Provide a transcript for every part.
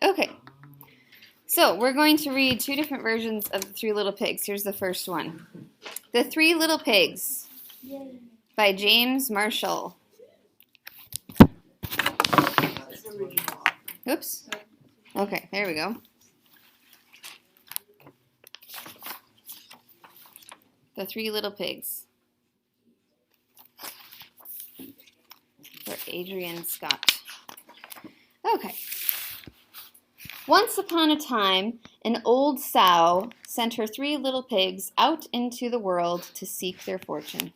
Okay. So we're going to read two different versions of The Three Little Pigs. Here's the first one. The Three Little Pigs by James Marshall. Oops. Okay, there we go. The Three Little Pigs. For Adrian Scott. Okay. Once upon a time, an old sow sent her 3 little pigs out into the world to seek their fortune.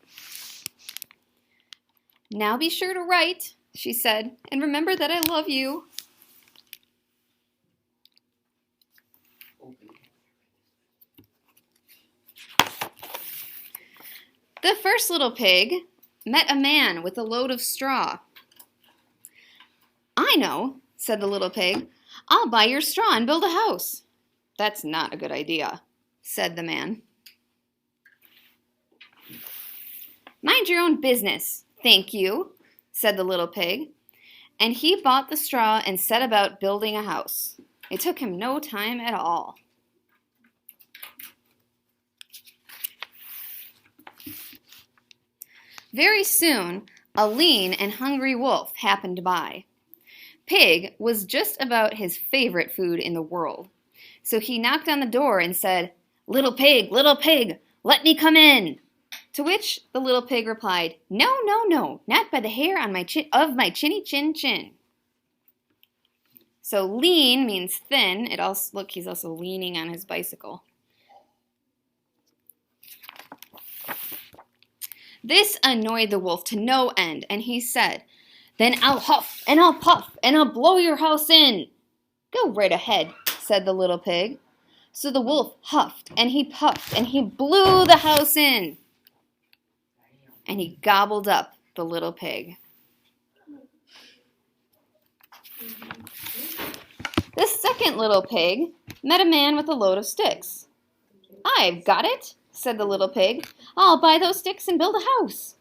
"Now be sure to write," she said, "and remember that I love you." The first little pig met a man with a load of straw. "I know," said the little pig. "I'll buy your straw and build a house." "That's not a good idea," said the man. "Mind your own business, thank you," said the little pig. And he bought the straw and set about building a house. It took him no time at all. Very soon, a lean and hungry wolf happened by. Pig was just about his favorite food in the world. So he knocked on the door and said, little pig, let me come in." To which the little pig replied, "No, no, no, not by the hair on my chinny chin chin." So lean means thin. Look, he's also leaning on his bicycle. This annoyed the wolf to no end, and he said, "Then I'll huff and I'll puff and I'll blow your house in." "Go right ahead," said the little pig. So the wolf huffed and he puffed and he blew the house in. And he gobbled up the little pig. The second little pig met a man with a load of sticks. "I've got it," said the little pig. "I'll buy those sticks and build a house."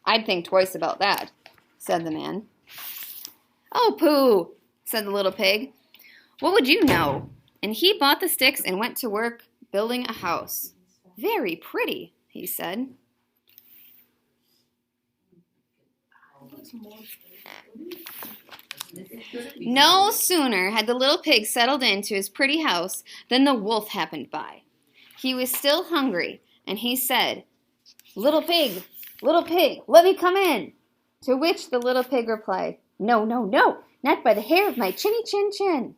"I'd think twice about that," said the man. "Oh, pooh," said the little pig. "What would you know?" And he bought the sticks and went to work building a house. "Very pretty," he said. No sooner had the little pig settled into his pretty house than the wolf happened by. He was still hungry, and he said, little pig, let me come in." To which the little pig replied, "No, no, no, not by the hair of my chinny chin chin."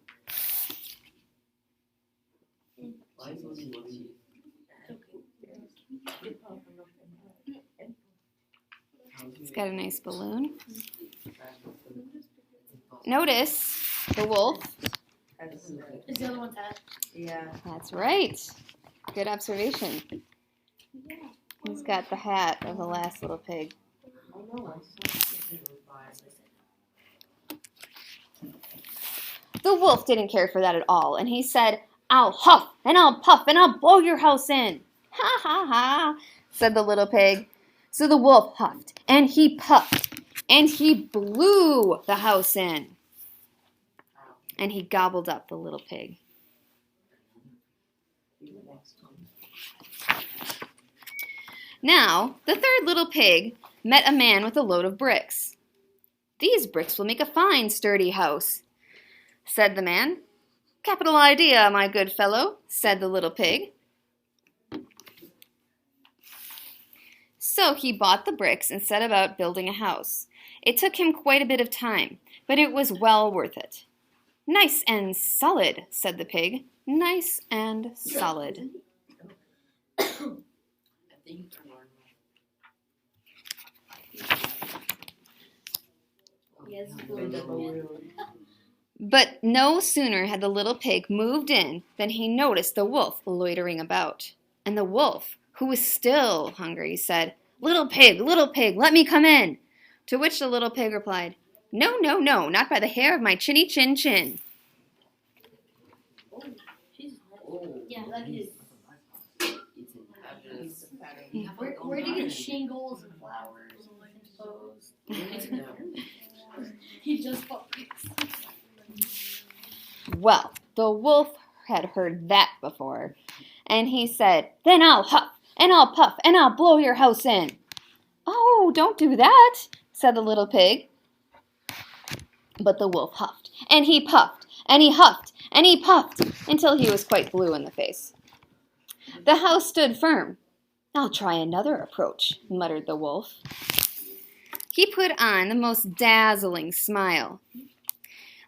It's got a nice balloon. Notice the wolf. Is the other one's hat? Yeah. That's right. Good observation. He's got the hat of the last little pig. The wolf didn't care for that at all, and he said, "I'll huff and I'll puff and I'll blow your house in." "Ha ha ha," said the little pig. So the wolf huffed and he puffed and he blew the house in. And he gobbled up the little pig. Now, the third little pig met a man with a load of bricks. "These bricks will make a fine, sturdy house," said the man. "Capital idea, my good fellow," said the little pig. So he bought the bricks and set about building a house. It took him quite a bit of time, but it was well worth it. "Nice and solid," said the pig. "Nice and solid." But no sooner had the little pig moved in than he noticed the wolf loitering about. And the wolf, who was still hungry, said, little pig, let me come in." To which the little pig replied, "No, no, no, not by the hair of my chinny chin chin." Yeah, that is. Where do you get shingles and flowers and clothes? He just bought pigs. Well, the wolf had heard that before, and he said, "Then I'll huff, and I'll puff, and I'll blow your house in." "Oh, don't do that," said the little pig. But the wolf huffed, and he puffed, and he huffed, and he puffed, until he was quite blue in the face. The house stood firm. "I'll try another approach," muttered the wolf. He put on the most dazzling smile.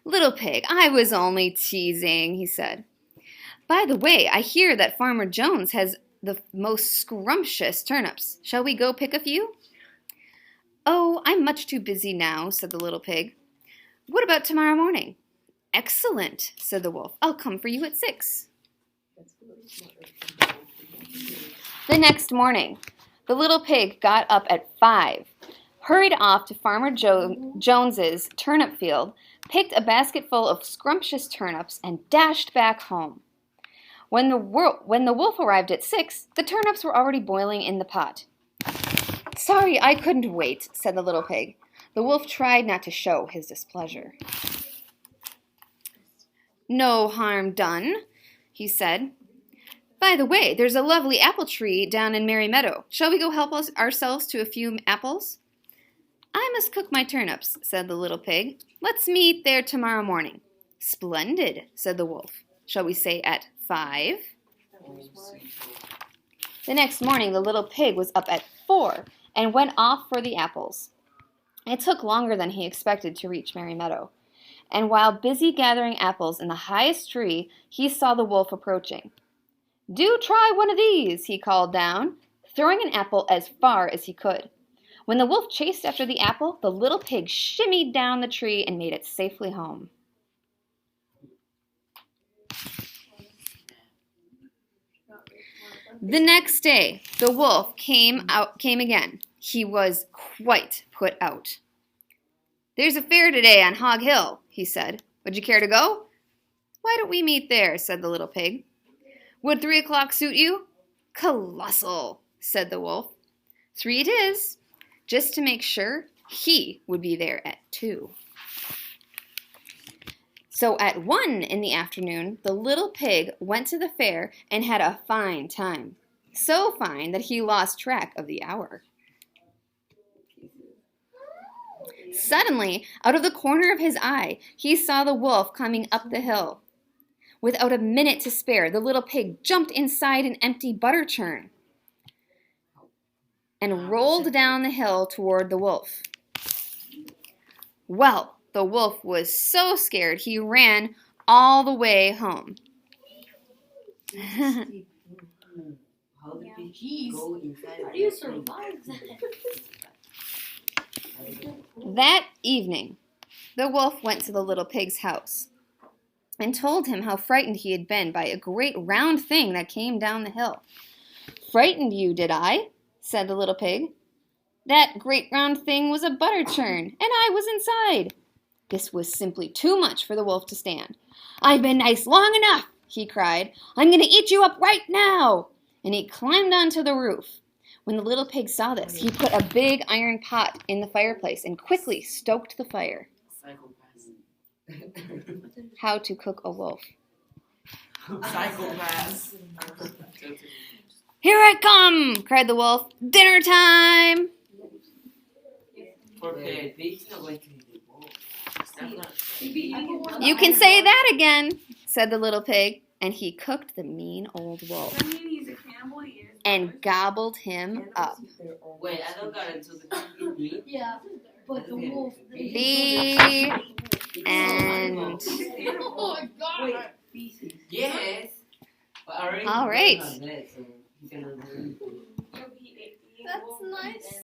"Little pig, I was only teasing," he said. "By the way, I hear that Farmer Jones has the most scrumptious turnips. Shall we go pick a few?" "Oh, I'm much too busy now," said the little pig. "What about tomorrow morning?" "Excellent," said the wolf. "I'll come for you at 6. The next morning, the little pig got up at 5, hurried off to Farmer Jones's turnip field, picked a basket full of scrumptious turnips, and dashed back home. When the wolf arrived at 6, the turnips were already boiling in the pot. "Sorry, I couldn't wait," said the little pig. The wolf tried not to show his displeasure. "No harm done," he said. "By the way, there's a lovely apple tree down in Merry Meadow. Shall we go help ourselves to a few apples?" "I must cook my turnips," said the little pig. "Let's meet there tomorrow morning." "Splendid," said the wolf. "Shall we say at 5? The next morning the little pig was up at 4 and went off for the apples. It took longer than he expected to reach Merry Meadow, and while busy gathering apples in the highest tree, he saw the wolf approaching. "Do try one of these," he called down, throwing an apple as far as he could. When the wolf chased after the apple, the little pig shimmied down the tree and made it safely home. The next day, the wolf came again. He was quite put out. "There's a fair today on Hog Hill," he said. "Would you care to go?" "Why don't we meet there?" said the little pig. "Would 3 o'clock suit you?" "Colossal," said the wolf. 3 it is. Just to make sure, he would be there at 2. So at 1 in the afternoon, the little pig went to the fair and had a fine time. So fine that he lost track of the hour. Suddenly, out of the corner of his eye, he saw the wolf coming up the hill. Without a minute to spare, the little pig jumped inside an empty butter churn and rolled down the hill toward the wolf. Well, the wolf was so scared he ran all the way home. How do you survive that? That evening, the wolf went to the little pig's house and told him how frightened he had been by a great round thing that came down the hill. "Frightened you, did I?" said the little pig. "That great round thing was a butter churn, and I was inside." This was simply too much for the wolf to stand. "I've been nice long enough," he cried. "I'm going to eat you up right now." And he climbed onto the roof. When the little pig saw this, he put a big iron pot in the fireplace and quickly stoked the fire. How to cook a wolf. Psychopaths. "Here I come!" cried the wolf. "Dinner time!" "You can say that again," said the little pig, and he cooked the mean old wolf and gobbled him up. Wait, I don't got it to the Yeah, but the wolf. The end. Oh my god! Yes. All right. That's nice.